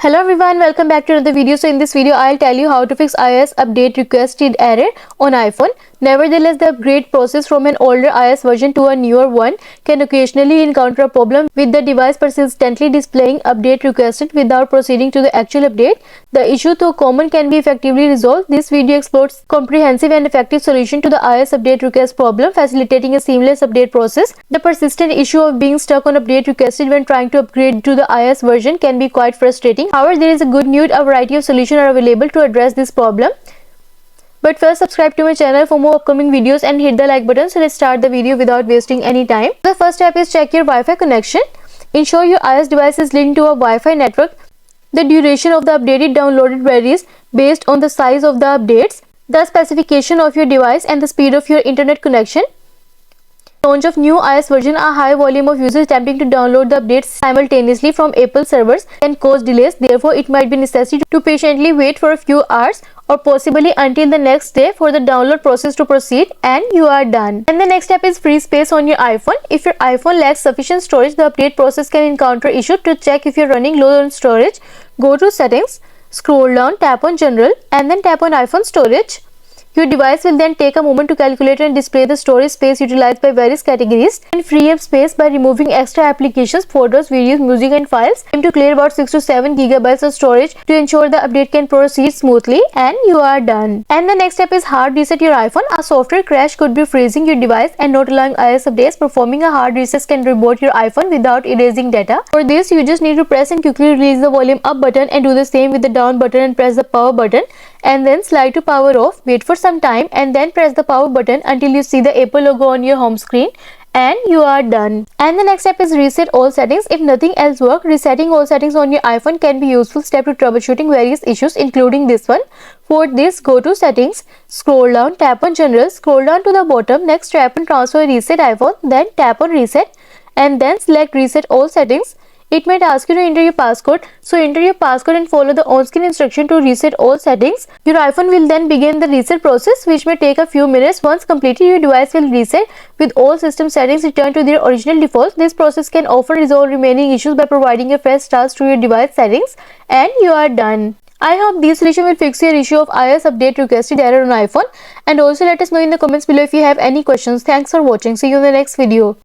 Hello everyone, welcome back to another video. So in this video I'll tell you how to fix iOS update requested error on iPhone. Nevertheless, the upgrade process from an older iOS version to a newer one can occasionally encounter a problem with the device persistently displaying update requested without proceeding to the actual update. The issue, though common, can be effectively resolved. This video explores comprehensive and effective solution to the iOS update request problem, facilitating a seamless update process. The persistent issue of being stuck on update requested when trying to upgrade to the iOS version can be quite frustrating. However, there is a good news: a variety of solutions are available to address this problem. But first, subscribe to my channel for more upcoming videos and hit the like button. So let's start the video without wasting any time. The first step is check your Wi-Fi connection. Ensure your iOS device is linked to a Wi-Fi network. The duration of the updated downloaded varies based on the size of the updates, the specification of your device, and the speed of your internet connection. Launch of new iOS version, a high volume of users attempting to download the updates simultaneously from Apple servers can cause delays. Therefore, it might be necessary to patiently wait for a few hours or possibly until the next day for the download process to proceed, and you are done. And the next step is free space on your iPhone. If your iPhone lacks sufficient storage, the update process can encounter issues. To check if you're running low on storage, go to Settings, scroll down, tap on General, and then tap on iPhone Storage. Your device will then take a moment to calculate and display the storage space utilized by various categories and free up space by removing extra applications, photos, videos, music, and files. Aim to clear about 6 to 7 gigabytes of storage to ensure the update can proceed smoothly, and you are done. And the next step is hard reset your iPhone. A software crash could be freezing your device and not allowing iOS updates. Performing a hard reset can reboot your iPhone without erasing data. For this, you just need to press and quickly release the volume up button and do the same with the down button and press the power button, and then slide to power off. Wait for some time and then press the power button until you see the Apple logo on your home screen, and you are done. And the next step is reset all settings. If nothing else works, resetting all settings on your iPhone can be a useful step to troubleshooting various issues, including this one. For this, go to Settings, scroll down, tap on General, scroll down to the bottom, next tap on Transfer Reset iPhone, then tap on Reset, and then select Reset all settings. It might ask you to enter your passcode, so enter your passcode and follow the on-screen instruction to reset all settings. Your iPhone will then begin the reset process, which may take a few minutes. Once completed, your device will reset with all system settings return to their original defaults. This process can often resolve remaining issues by providing a fresh start to your device settings, and you are done. I hope this solution will fix your issue of iOS update requested error on iPhone, and also let us know in the comments below if you have any questions. Thanks for watching. See you in the next video.